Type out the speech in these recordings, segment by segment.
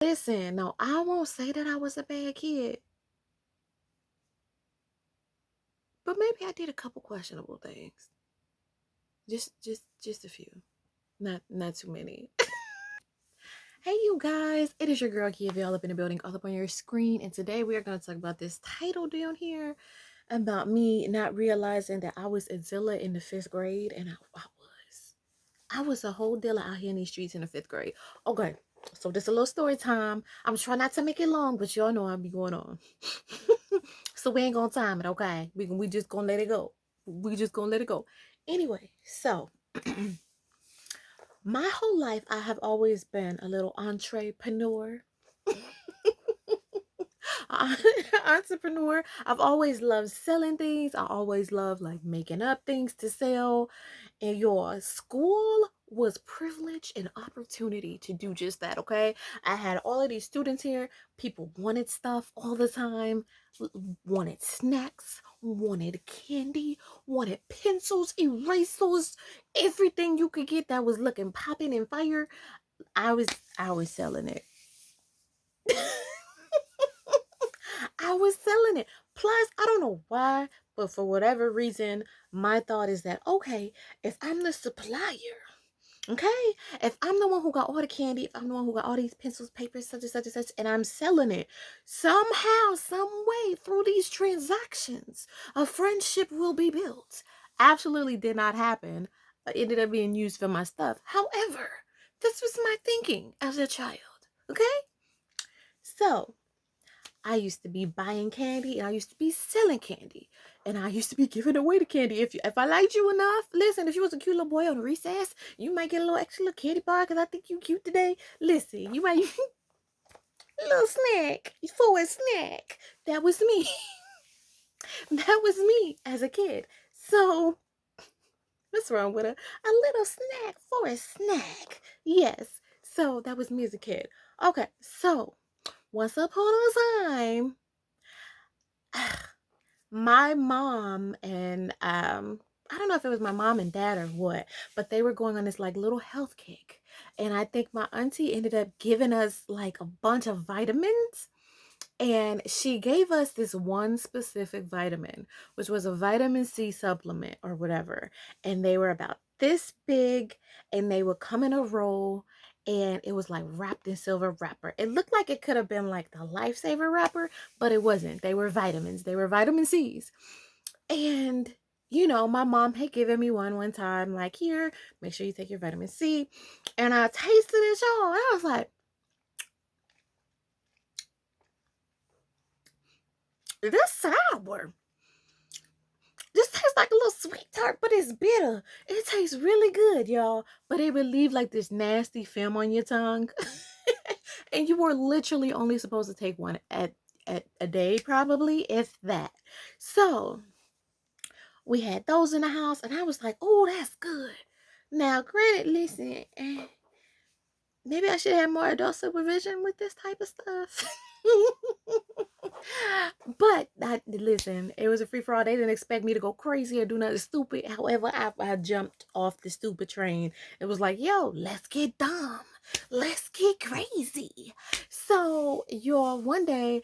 Listen, no, I won't say that I was a bad kid, but maybe I did a couple questionable things. Just a few. Not too many. Hey you guys, it is your girl Kia all up in the building, all up on your screen, and today we are going to talk about this title down here about me not realizing that I was a Zilla in the 5th grade, and I was a whole dealer out here in these streets in the 5th grade. Okay, so this is a little story time. I'm trying not to make it long, but y'all know I'll be going on. So we ain't gonna time it, okay? We just gonna let it go. We just gonna let it go. Anyway, so my whole life I have always been a little entrepreneur. Entrepreneur. I've always loved selling things. I always loved like making up things to sell. And your school was privilege and opportunity to do just that, okay? I had all of these students here. People wanted stuff all the time, wanted snacks, wanted candy, wanted pencils, erasers, everything you could get that was looking popping and fire. I was selling it. I was selling it. Plus, I don't know why, but for whatever reason, my thought is that, okay, if I'm the supplier, okay, if I'm the one who got all the candy, if I'm the one who got all these pencils, papers, such and such and such, and I'm selling it, somehow, some way, through these transactions, a friendship will be built. Absolutely did not happen. It ended up being used for my stuff. However, this was my thinking as a child, okay? So, I used to be buying candy and I used to be selling candy. And I used to be giving away the candy. If I liked you enough, listen, if you was a cute little boy on recess, you might get a little extra little candy bar because I think you cute today. Listen, you might a little snack for a snack. That was me. That was me as a kid. So what's wrong with a little snack for a snack? Yes. So that was me as a kid. Okay, so once upon a time, my mom and I don't know if it was my mom and dad or what, but they were going on this like little health kick. And I think my auntie ended up giving us like a bunch of vitamins. And she gave us this one specific vitamin, which was a vitamin C supplement or whatever. And they were about this big and they would come in a roll and it was like wrapped in silver wrapper. It looked like it could have been like the lifesaver wrapper, but it wasn't. They were vitamins. They were vitamin C's. And you know, my mom had given me one time, like, here, make sure you take your vitamin C. And I tasted it, y'all. And I was like, this sour. This tastes like a little sweet tart, but it's bitter. It tastes really good, y'all. But it would leave like this nasty film on your tongue. And you were literally only supposed to take one at a day, probably, if that. So we had those in the house, and I was like, oh, that's good. Now, granted, listen, maybe I should have more adult supervision with this type of stuff. But listen, it was a free for all. They didn't expect me to go crazy or do nothing stupid. However, I jumped off the stupid train. It was like, yo, let's get dumb. Let's get crazy. So, y'all, one day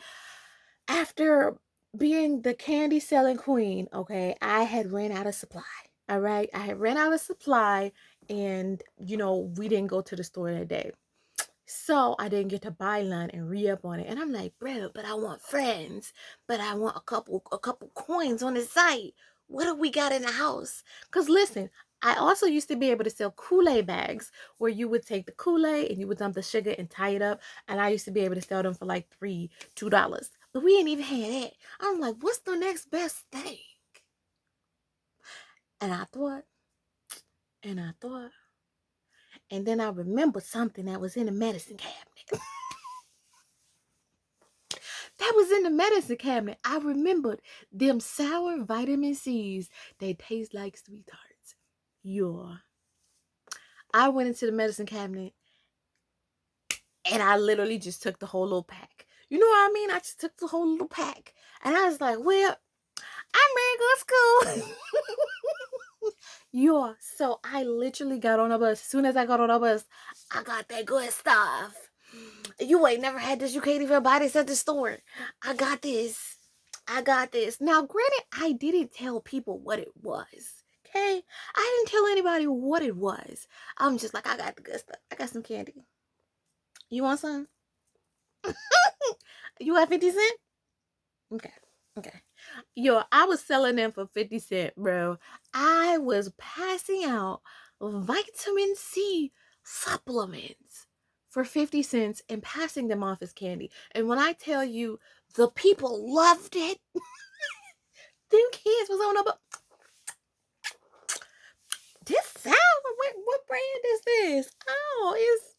after being the candy selling queen, okay, I had ran out of supply. All right, I had ran out of supply, and you know, we didn't go to the store that day. So I didn't get to buy none and re-up on it. And I'm like, bro, but I want friends. But I want a couple coins on the site. What do we got in the house? Because listen, I also used to be able to sell Kool-Aid bags where you would take the Kool-Aid and you would dump the sugar and tie it up. And I used to be able to sell them for like $2. But we ain't even had that. I'm like, what's the next best thing? And I thought, and I thought, and then I remembered something that was in the medicine cabinet. That was in the medicine cabinet. I remembered them sour vitamin C's. They taste like sweet tarts. Yeah. I went into the medicine cabinet and I literally just took the whole little pack. You know what I mean? I just took the whole little pack. And I was like, well, I'm ready to go to school. Yeah. So I literally got on a bus. As soon as I got on a bus, I got that good stuff. You ain't never had this. You can't even buy this at the store. I got this. I got this. Now, granted, I didn't tell people what it was. Okay? I didn't tell anybody what it was. I'm just like, I got the good stuff. I got some candy. You want some? You got 50 cents? Okay. Okay. Yo, I was selling them for 50 cents, bro. I was passing out vitamin C supplements for 50 cents and passing them off as candy. And when I tell you the people loved it, them kids was on about this sound. What brand is this? Oh, it's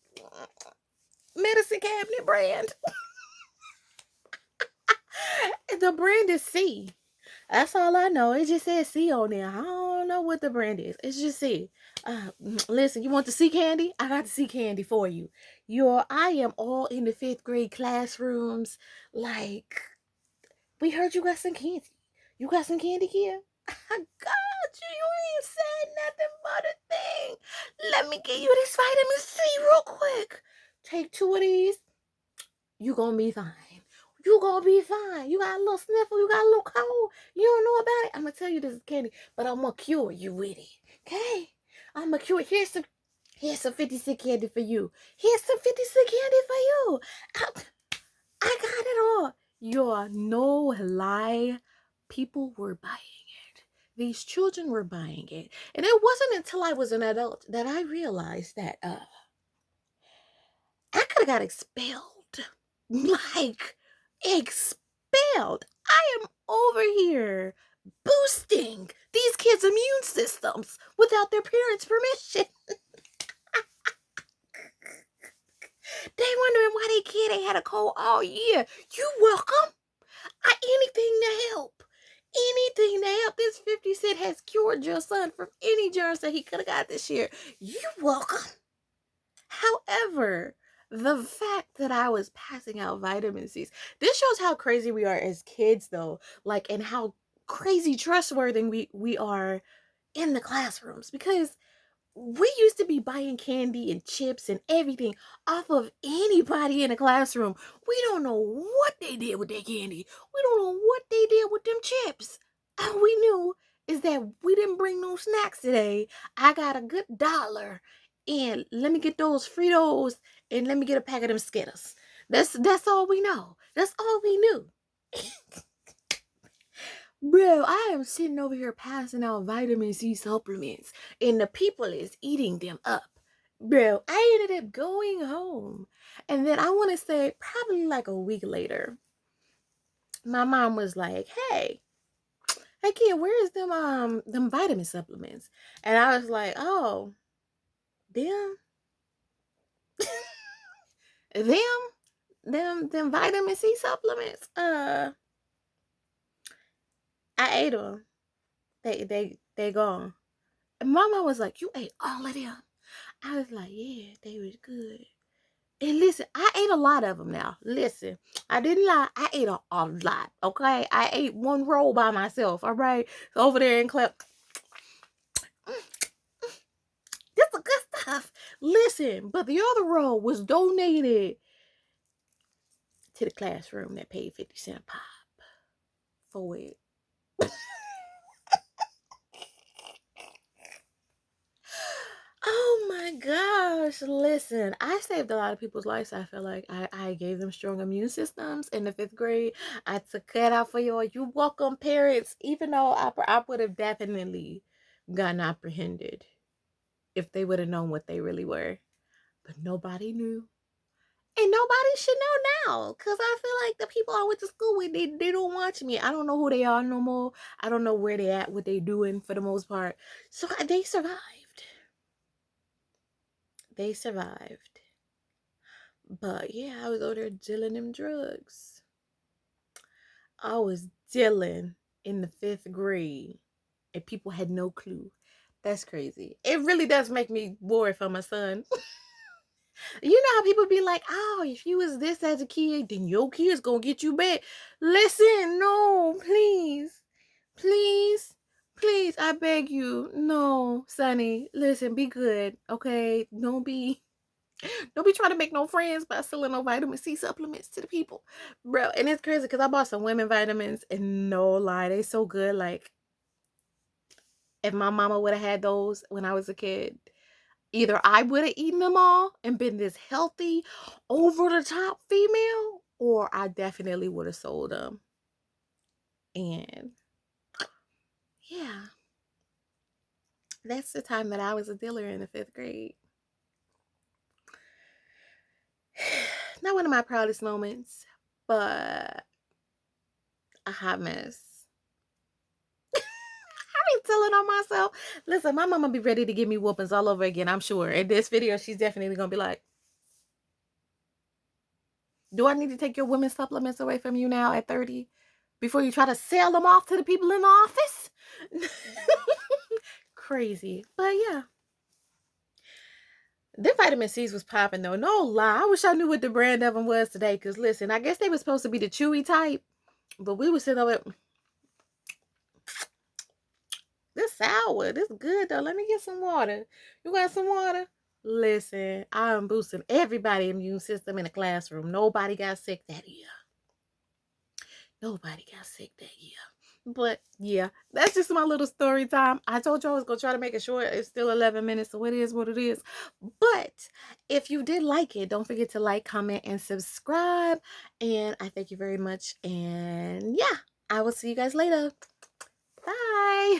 medicine cabinet brand. The brand is C. That's all I know. It just says C on there. I don't know what the brand is. It's just C. Listen, you want the C candy? I got the C candy for you. I am all in the 5th grade classrooms. Like, we heard you got some candy. You got some candy here? I got you. You ain't said nothing but a thing. Let me give you this vitamin C real quick. Take 2 of these. You gonna be fine. You gonna be fine. You got a little sniffle, you got a little cold, you don't know about it. I'm gonna tell you this is candy, but I'm gonna cure you with it. Okay? I'm gonna cure. Here's some 50 cent candy for you. Here's some 50 cent candy for you. I got it all. You're no lie. People were buying it. These children were buying it. And it wasn't until I was an adult that I realized that I could have got expelled. Like, expelled. I am over here boosting these kids' immune systems without their parents' permission. They wondering why they kid ain't had a cold all year. You welcome. Anything to help. Anything to help. This 50 cent has cured your son from any germs that he could have got this year. You welcome. However, the fact that I was passing out vitamin C's, this shows how crazy we are as kids, though, like, and how crazy trustworthy we are in the classrooms, because we used to be buying candy and chips and everything off of anybody in the classroom. We don't know what they did with their candy. We don't know what they did with them chips. All we knew is that we didn't bring no snacks today. I got a good dollar, and let me get those Fritos and let me get a pack of them Skittles. That's all we know. That's all we knew. Bro, I am sitting over here passing out vitamin C supplements, and the people is eating them up. Bro, I ended up going home. And then I want to say probably like a week later, my mom was like, hey kid, where is them vitamin supplements? And I was like, oh, them them them vitamin C supplements. I ate them. They gone. And my mom was like, you ate all of them? I was like, yeah, they was good. And listen, I ate a lot of them now. Listen, I didn't lie. I ate a lot, okay? I ate one roll by myself, all right? So over there and clap. This is good stuff. Listen, but the other roll was donated to the classroom that paid 50 cents a pop for it. Oh my gosh. Listen, I saved a lot of people's lives. I feel like I gave them strong immune systems in the 5th grade. I took that out for y'all. You welcome, parents, even though I would have definitely gotten apprehended if they would have known what they really were. But nobody knew. And nobody should know now. Because I feel like the people I went to school with, they don't watch me. I don't know who they are no more. I don't know where they at, what they doing for the most part. So they survived. They survived. But yeah, I was over there dealing them drugs. I was dealing in the 5th grade, and people had no clue. That's crazy. It really does make me worried for my son. You know how people be like, oh, if you was this as a kid, then your kid's gonna get you back. Listen, no, please, please, please, I beg you. No, Sonny, listen, be good, okay? Don't be. Don't be trying to make no friends by selling no vitamin C supplements to the people, bro. And it's crazy because I bought some women vitamins, and no lie, they so good. Like, if my mama would have had those when I was a kid, either I would have eaten them all and been this healthy, over the top female, or I definitely would have sold them. And yeah, that's the time that I was a dealer in the 5th grade. Not one of my proudest moments, but a hot mess. I be telling on myself. Listen, my mama be ready to give me whoopings all over again, I'm sure. In this video, she's definitely gonna be like, do I need to take your women's supplements away from you now at 30 before you try to sell them off to the people in the office? Crazy. But yeah. The vitamin C's was popping though. No lie. I wish I knew what the brand of them was today. Cause listen, I guess they were supposed to be the chewy type. But we were sitting over. This sour. This good though. Let me get some water. You got some water? Listen, I am boosting everybody's immune system in the classroom. Nobody got sick that year. Nobody got sick that year. But yeah, that's just my little story time. I told you I was going to try to make it short. It's still 11 minutes, so it is what it is. But if you did like it, don't forget to like, comment, and subscribe. And I thank you very much. And yeah, I will see you guys later. Bye.